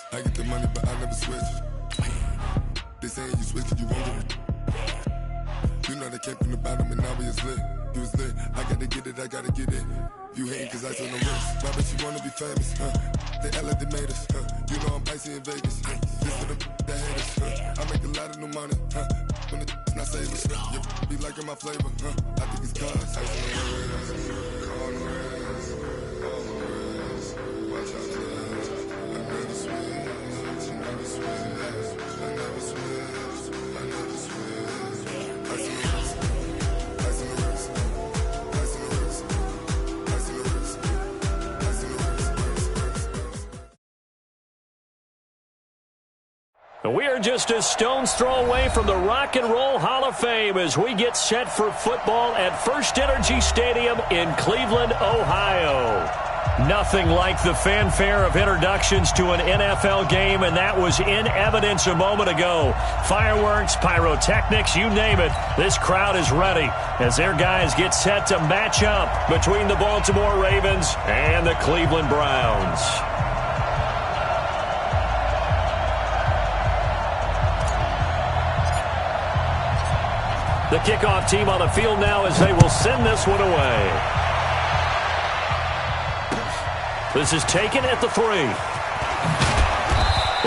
I get the money, but I never switch. They saying you switch and you won't get it. You know they came from the bottom and now we is lit. You was lit. I gotta get it, I gotta get it. You hating cause I told no risk. Why bet you wanna be famous, huh? They act like they made us, huh? You know I'm icy in Vegas, huh? This for them that hate us, huh? I make a lot of new money, huh? When it's not savers, you be liking my flavor, huh? I think it's cause ice on the wrist, on the wrist, on the wrist. Watch out for this. I never switch, I never switch, I never switch, I never switch. Ice on the wrist, ice on the wrist, ice on the wrist, ice on the wrist, ice on the wrist. We are just a stone's throw away from the Rock and Roll Hall of Fame as we get set for football at First Energy Stadium in Cleveland, Ohio. Nothing like the fanfare of introductions to an NFL game, and that was in evidence a moment ago. Fireworks, pyrotechnics, you name it. This crowd is ready as their guys get set to match up between the Baltimore Ravens and the Cleveland Browns. The kickoff team on the field now as they will send this one away. This is taken at the 3.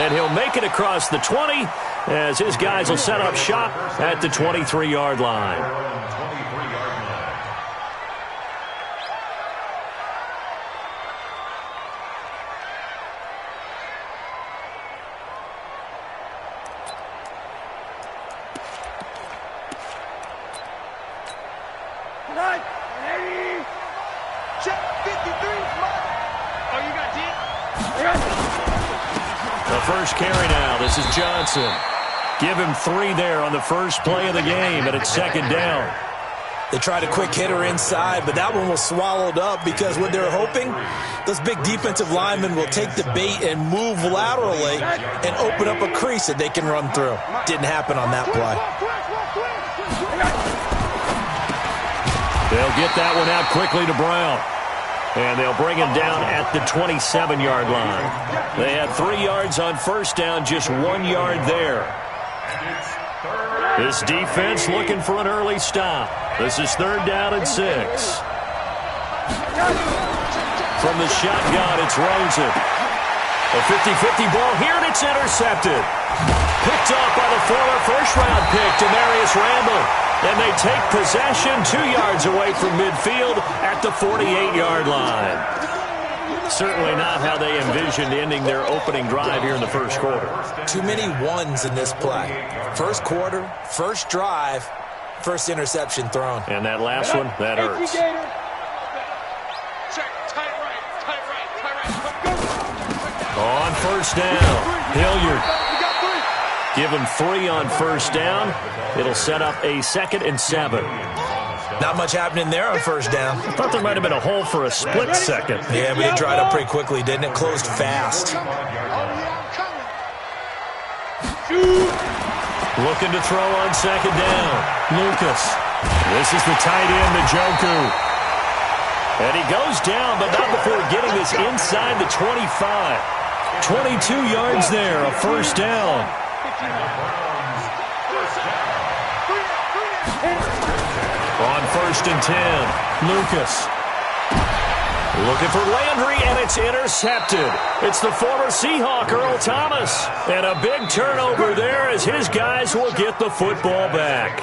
And he'll make it across the 20 as his guys will set up shop at the 23-yard line. First carry now. This is Johnson. Give him 3 there on the first play of the game, and it's second down. They tried a quick hitter inside, but that one was swallowed up because what they're hoping, those big defensive linemen will take the bait and move laterally and open up a crease that they can run through. Didn't happen on that play. They'll get that one out quickly to Brown. And they'll bring him down at the 27-yard line. They had 3 yards on first down, just 1 yard there. This defense looking for an early stop. This is 3rd down and 6. From the shotgun, it's Rosen. A 50-50 ball here, and it's intercepted. Picked off by the former first-round pick, Demarius Randall. And they take possession 2 yards away from midfield at the 48-yard line. Certainly not how they envisioned ending their opening drive here in the first quarter. Too many ones in this play. First quarter, first drive, first interception thrown. And that last one, that hurts. On first down, Hilliard. Give him 3 on first down. It'll set up a 2nd and 7. Not much happening there on first down. I thought there might have been a hole for a split second. Yeah, but it dried up pretty quickly, didn't it? Closed fast. Looking to throw on second down. Lucas. This is the tight end, Njoku. And he goes down, but not before getting this inside the 25. 22 yards there, a first down. On first and 10, Lucas. Looking for Landry, and it's intercepted. It's the former Seahawk, Earl Thomas. And a big turnover there as his guys will get the football back.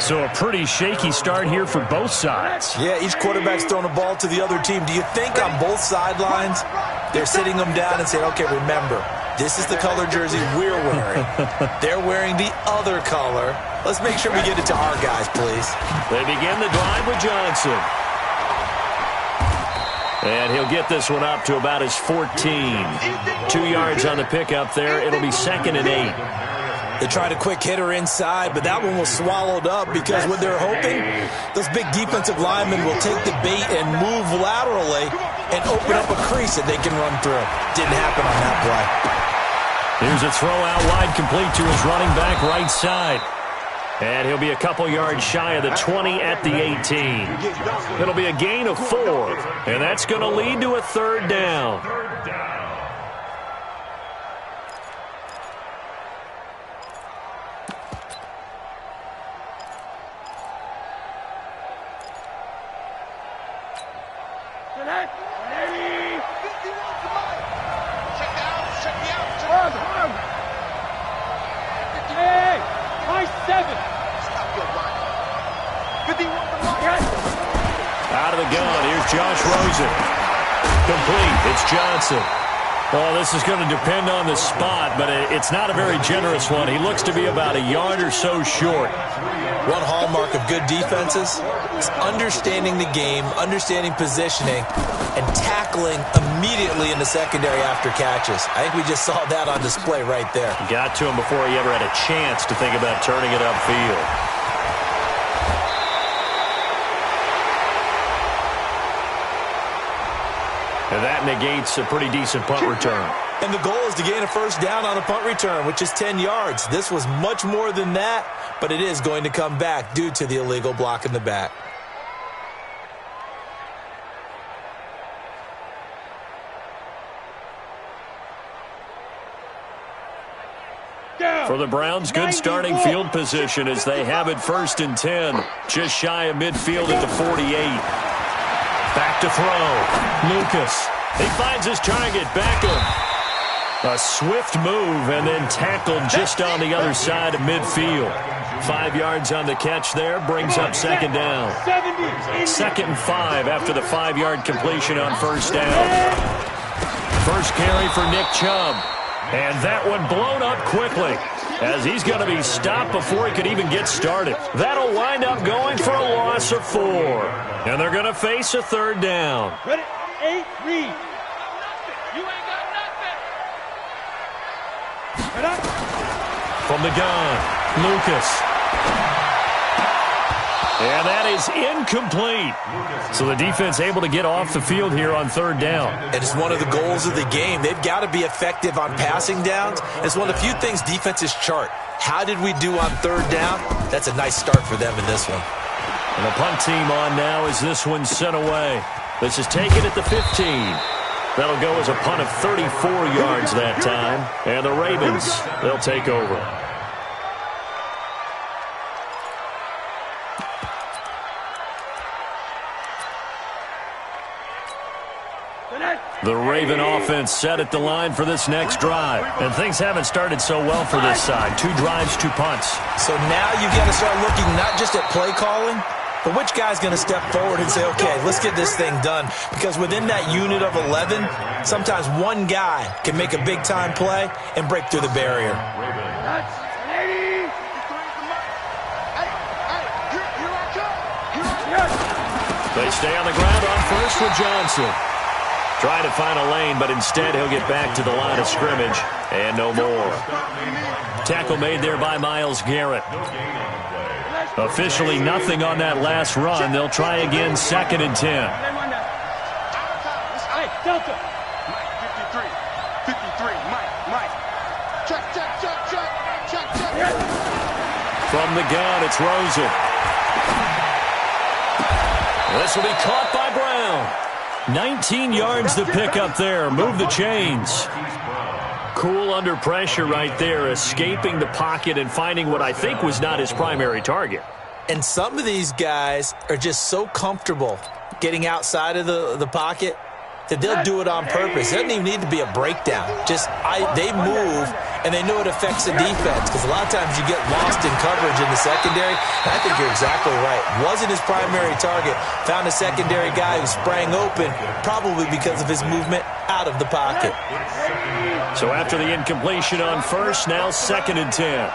So a pretty shaky start here for both sides. Yeah, each quarterback's throwing the ball to the other team. Do you think on both sidelines they're sitting them down and saying, okay, remember, this is the color jersey we're wearing. They're wearing the other color. Let's make sure we get it to our guys, please. They begin the drive with Johnson. And he'll get this one up to about his 14. 2 yards on the pickup there. It'll be 2nd and 8. They tried a quick hitter inside, but that one was swallowed up because what they're hoping, those big defensive linemen will take the bait and move laterally and open up a crease that they can run through. Didn't happen on that play. Here's a throw out wide, complete to his running back right side. And he'll be a couple yards shy of the 20 at the 18. It'll be a gain of 4, and that's going to lead to a 3rd down. out of the gun. Here's Josh Rosen. Complete. It's Johnson. Oh, this is going to depend on the spot, but it's not a very generous one. He looks to be about a yard or so short. One hallmark of good defenses is understanding the game, understanding positioning, and tackling immediately in the secondary after catches. I think we just saw that on display right there. Got to him before he ever had a chance to think about turning it upfield. And that negates a pretty decent punt return. And the goal is to gain a first down on a punt return, which is 10 yards. This was much more than that, but it is going to come back due to the illegal block in the back. For the Browns, good starting field position as they have it 1st and 10. Just shy of midfield at the 48. Back to throw. Lucas. He finds his target. Beckham. A swift move and then tackled just on the other side of midfield. 5 yards on the catch there. Brings up 2nd down. 2nd and 5 after the 5-yard completion on 1st down. First carry for Nick Chubb. And that one blown up quickly as he's going to be stopped before he could even get started. That'll wind up going for a loss of 4. And they're going to face a 3rd down. Ready? 8, read. You ain't got nothing. From the gun, Lucas. And that is incomplete. So the defense able to get off the field here on 3rd down. And it's one of the goals of the game. They've got to be effective on passing downs. It's one of the few things defenses chart. How did we do on 3rd down? That's a nice start for them in this one. And the punt team on now as this one's sent away. This is taken at the 15. That'll go as a punt of 34 yards that time. And the Ravens, they'll take over. The Raven offense set at the line for this next drive. And things haven't started so well for this side. 2 drives, 2 punts. So now you've got to start looking not just at play calling, but which guy's going to step forward and say, okay, let's get this thing done. Because within that unit of 11, sometimes one guy can make a big-time play and break through the barrier. They stay on the ground on first with Johnson. Trying to find a lane, but instead he'll get back to the line of scrimmage. And no more. Tackle made there by Myles Garrett. Officially nothing on that last run. They'll try again 2nd and 10. Delta. 53, Mike. Check. From the gun, it's Rosen. This will be caught by Brown. 19 yards to pick up there. Move the chains. Cool under pressure right there, escaping the pocket and finding what I think was not his primary target. And some of these guys are just so comfortable getting outside of the pocket that they'll do it on purpose. It doesn't even need to be a breakdown. They move, and they know it affects the defense because a lot of times you get lost in coverage in the secondary. And I think you're exactly right. Wasn't his primary target. Found a secondary guy who sprang open, probably because of his movement out of the pocket. So after the incompletion on first, now 2nd and 10.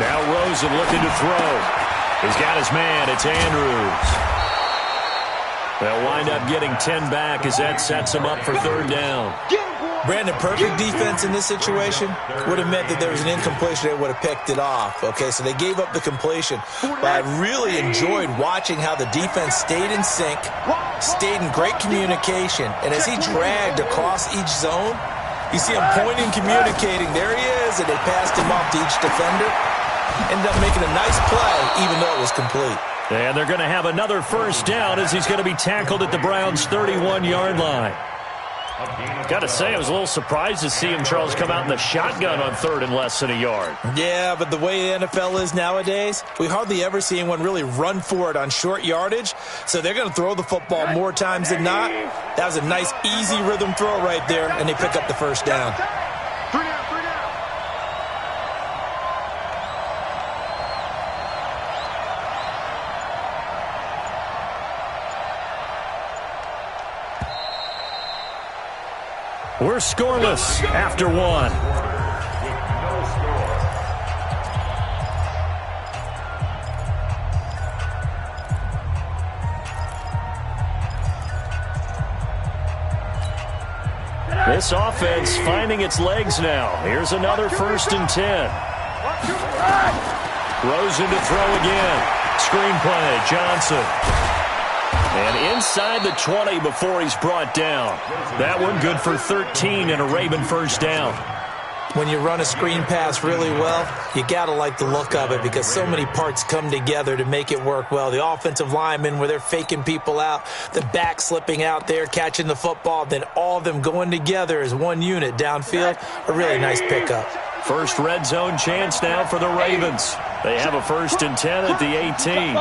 Now Rosen looking to throw. He's got his man. It's Andrews. They'll wind up getting 10 back as that sets him up for 3rd down. Brandon, perfect defense in this situation would have meant that there was an incompletion. They would have picked it off. Okay, so they gave up the completion. But I really enjoyed watching how the defense stayed in sync, stayed in great communication. And as he dragged across each zone, you see him pointing, communicating. There he is, and they passed him off to each defender. Ended up making a nice play, even though it was complete. And they're going to have another 1st down as he's going to be tackled at the Browns' 31-yard line. Got to say, I was a little surprised to see him, Charles, come out in the shotgun on 3rd and less than a yard. Yeah, but the way the NFL is nowadays, we hardly ever see anyone really run for it on short yardage. So they're going to throw the football more times than not. That was a nice, easy rhythm throw right there, and they pick up the 1st down. We're scoreless after one. This offense finding its legs now. Here's another 1st and 10. Rosen to throw again. Screen play, Johnson. And inside the 20 before he's brought down. That one good for 13 and a Raven 1st down. When you run a screen pass really well, you got to like the look of it because so many parts come together to make it work well. The offensive linemen, where they're faking people out, the back slipping out there, catching the football, then all of them going together as one unit downfield. A really nice pickup. First red zone chance now for the Ravens. They have a 1st and 10 at the 18.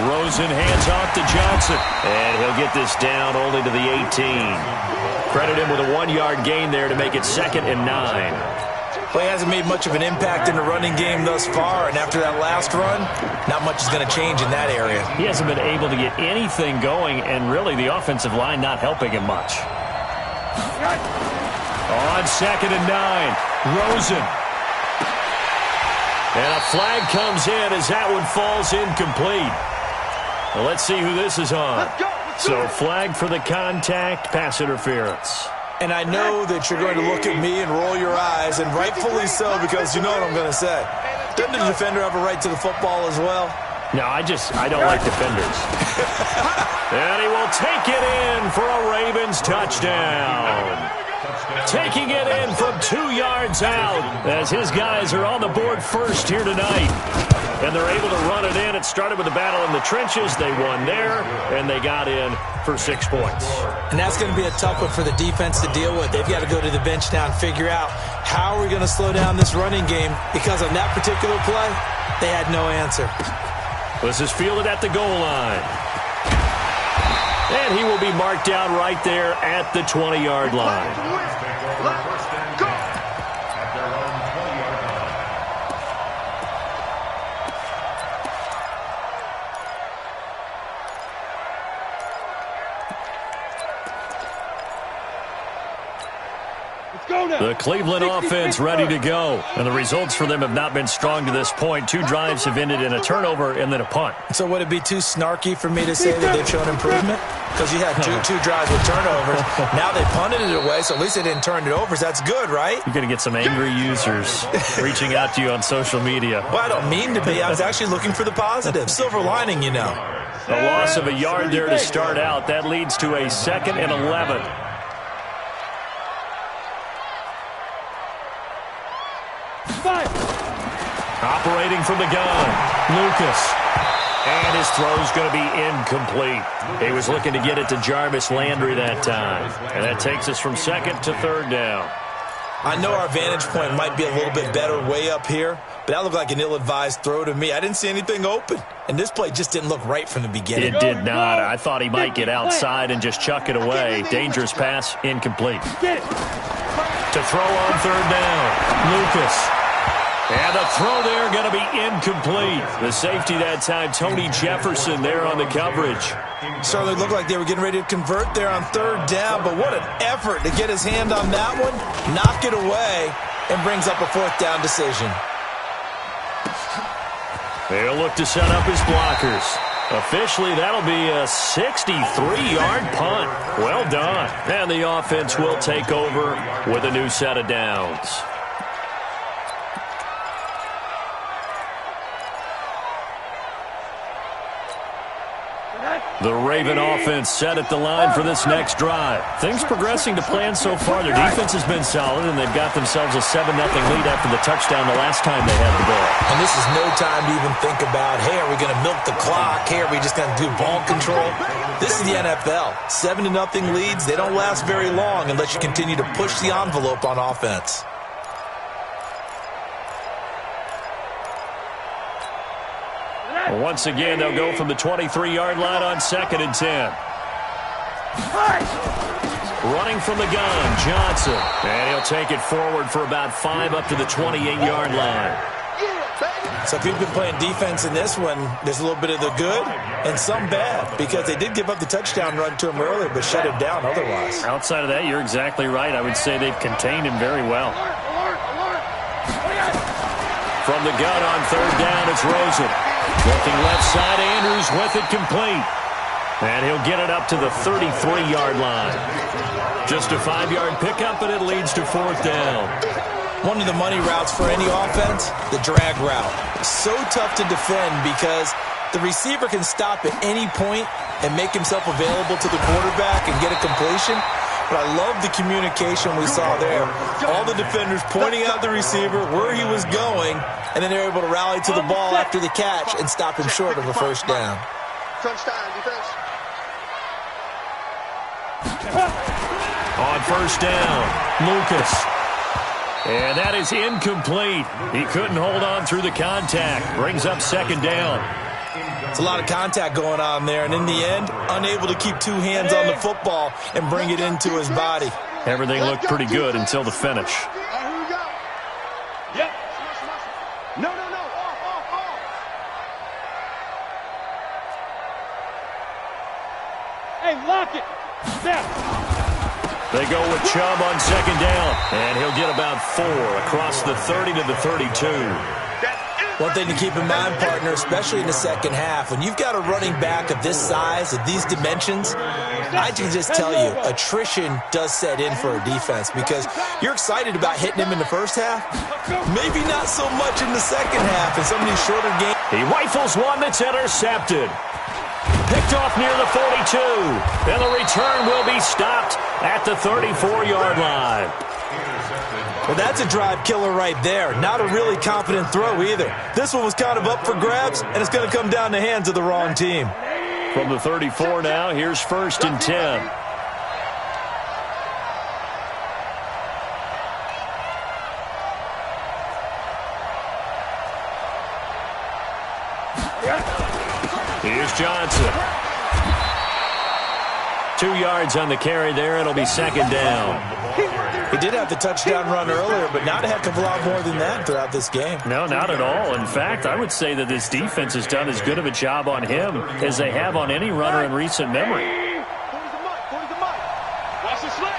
Rosen hands off to Johnson. And he'll get this down only to the 18. Credit him with a 1-yard gain there to make it 2nd and 9. Well, he hasn't made much of an impact in the running game thus far, and after that last run, not much is going to change in that area. He hasn't been able to get anything going, and really the offensive line not helping him much. On 2nd and 9, Rosen. And a flag comes in as that one falls incomplete. Well, let's see who this is on. So flag for the contact, pass interference. And I know that you're going to look at me and roll your eyes, and rightfully so, because you know what I'm going to say. Doesn't the defender have a right to the football as well? No, I don't like defenders. And he will take it in for a Ravens touchdown. Taking it in from 2 yards out as his guys are on the board first here tonight. And they're able to run it in. It started with a battle in the trenches. They won there, and they got in for 6 points. And that's going to be a tough one for the defense to deal with. They've got to go to the bench now and figure out how are we going to slow down this running game, because on that particular play, they had no answer. This is fielded at the goal line. And he will be marked down right there at the 20-yard line. The Cleveland offense ready to go. And the results for them have not been strong to this point. 2 drives have ended in a turnover and then a punt. So would it be too snarky for me to say that they've shown improvement? Because you had two drives with turnovers. Now they punted it away, so at least they didn't turn it over. So that's good, right? You're going to get some angry users reaching out to you on social media. Well, I don't mean to be. I was actually looking for the positive. Silver lining, you know. A loss of a yard there to start out. That leads to a 2nd and 11. Operating from the gun, Lucas. And his throw's going to be incomplete. He was looking to get it to Jarvis Landry that time. And that takes us from 2nd to 3rd down. I know our vantage point might be a little bit better way up here, but that looked like an ill-advised throw to me. I didn't see anything open. And this play just didn't look right from the beginning. It did not. I thought he might get outside and just chuck it away. Dangerous pass, incomplete. To throw on 3rd down, Lucas. And the throw there going to be incomplete. The safety that time, Tony Jefferson, there on the coverage. Certainly looked like they were getting ready to convert there on 3rd down, but what an effort to get his hand on that one, knock it away, and brings up a 4th down decision. They'll look to set up his blockers. Officially, that'll be a 63-yard punt. Well done. And the offense will take over with a new set of downs. The Raven offense set at the line for this next drive. Things progressing to plan so far. Their defense has been solid, and they've got themselves a 7-0 lead after the touchdown the last time they had the ball. And this is no time to even think about, hey, are we going to milk the clock? Hey, are we just going to do ball control? This is the NFL. 7-0 leads, they don't last very long unless you continue to push the envelope on offense. Once again, they'll go from the 23-yard line on 2nd and 10. Running from the gun, Johnson. And he'll take it forward for about 5 up to the 28-yard line. So if you've been playing defense in this one, there's a little bit of the good and some bad, because they did give up the touchdown run to him earlier, but shut him down otherwise. Outside of that, you're exactly right. I would say they've contained him very well. From the gun on third down, it's Rosen. Looking left side, Andrews with it complete. And he'll get it up to the 33-yard line. Just a 5-yard pickup, and it leads to fourth down. One of the money routes for any offense, the drag route. So tough to defend because the receiver can stop at any point and make himself available to the quarterback and get a completion. But I love the communication we saw there. All the defenders pointing out the receiver, where he was going, and then they're able to rally to the ball after the catch and stop him short of a first down. Touchdown, defense. On first down, Lucas. And that is incomplete. He couldn't hold on through the contact. Brings up second down. It's a lot of contact going on there, and in the end, unable to keep two hands on the football and bring it into his body. Everything looked pretty good until the finish. Here we go. Yep. No. Off. Hey, lock it. Step. They go with Chubb on second down, and he'll get about 4 across the 30 to the 32. One thing to keep in mind, partner, especially in the second half, when you've got a running back of this size, of these dimensions, I can just tell you, attrition does set in for a defense because you're excited about hitting him in the first half, maybe not so much in the second half in some of these shorter games. He rifles one that's intercepted. Picked off near the 42, and the return will be stopped at the 34-yard line. Well, that's a drive killer right there. Not a really confident throw either. This one was kind of up for grabs, and it's going to come down the hands of the wrong team. From the 34 now, here's first and 10. Here's Johnson. 2 yards on the carry there. It'll be second down. He did have the touchdown run earlier, but not a heck of a lot more than that throughout this game. No, not at all. In fact, I would say that this defense has done as good of a job on him as they have on any runner in recent memory. Watch the slant.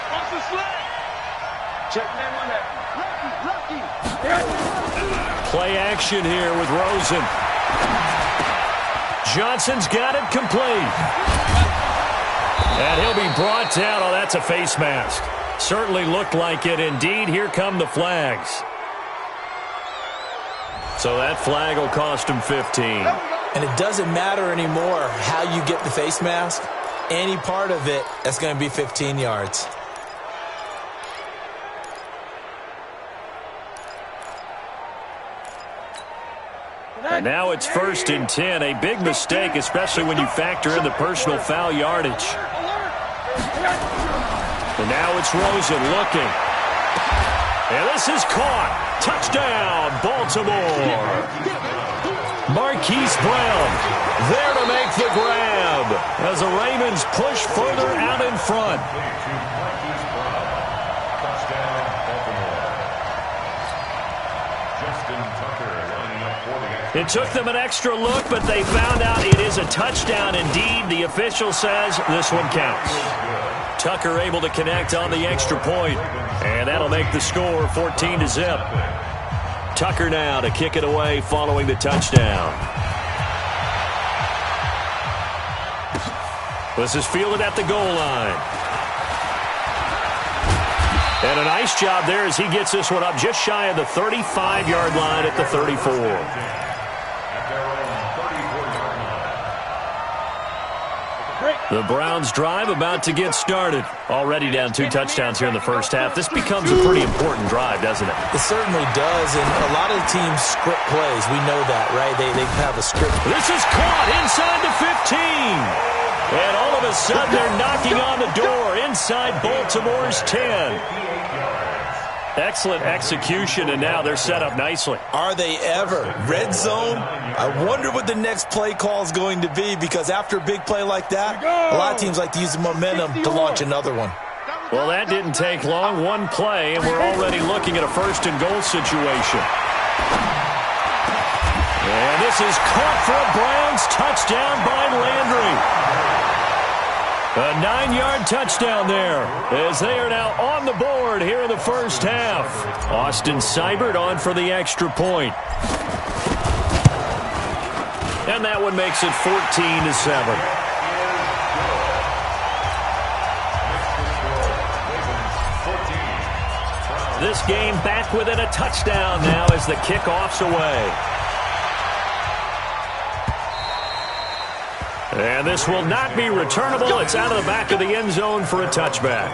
Check man on that. Lucky. Play action here with Rosen. Johnson's got it complete. And he'll be brought down. Oh, that's a face mask. Certainly looked like it. Indeed, here come the flags. So that flag will cost him 15. And it doesn't matter anymore how you get the face mask. Any part of it, that's going to be 15 yards. And now it's first and 10. A big mistake, especially when you factor in the personal foul yardage. And now it's Rosen looking. And this is caught. Touchdown, Baltimore. Marquise Brown there to make the grab as the Ravens push further out in front. It took them an extra look, but they found out it is a touchdown indeed. The official says this one counts. Tucker able to connect on the extra point, and that'll make the score 14-0. Tucker now to kick it away following the touchdown. This is fielded at the goal line. And a nice job there as he gets this one up just shy of the 35-yard line at the 34. The Browns drive about to get started. Already down 2 touchdowns here in the first half. This becomes a pretty important drive, doesn't it? It certainly does, and a lot of the teams script plays. We know that, right? They have a script. This is caught inside the 15. And all of a sudden, they're knocking on the door inside Baltimore's 10. Excellent execution, and now they're set up nicely. Are they ever? Red zone? I wonder what the next play call is going to be, because after a big play like that, a lot of teams like to use the momentum to launch another one. Well, that didn't take long. One play, and we're already looking at a first and goal situation. This is caught for a Browns touchdown by Landry. A 9-yard touchdown there as they are now on the board here in the first half. Austin Seibert on for the extra point. And that one makes it 14-7. This game back within a touchdown now as the kickoff's away. And this will not be returnable. It's out of the back of the end zone for a touchback.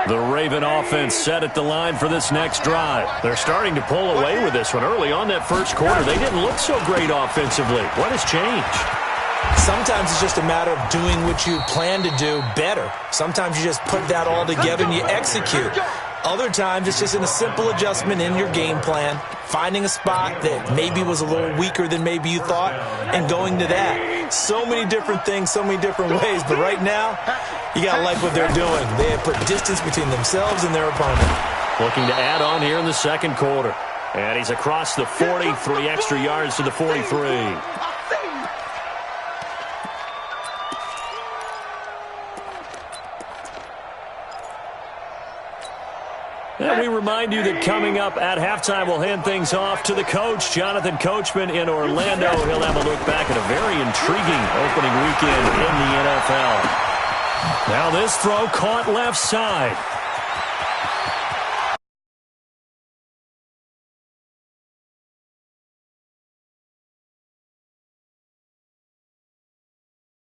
The Raven offense set at the line for this next drive. They're starting to pull away with this one. Early on that first quarter, they didn't look so great offensively. What has changed? Sometimes it's just a matter of doing what you plan to do better. Sometimes you just put that all together and you execute. Other times, it's just in a simple adjustment in your game plan, finding a spot that maybe was a little weaker than maybe you thought, and going to that. So many different things, so many different ways, but right now, you got to like what they're doing. They have put distance between themselves and their opponent. Looking to add on here in the second quarter. And he's across the 40, 3 extra yards to the 43. And we remind you that coming up at halftime, we'll hand things off to the coach, Jonathan Coachman in Orlando. He'll have a look back at a very intriguing opening weekend in the NFL. Now this throw caught left side.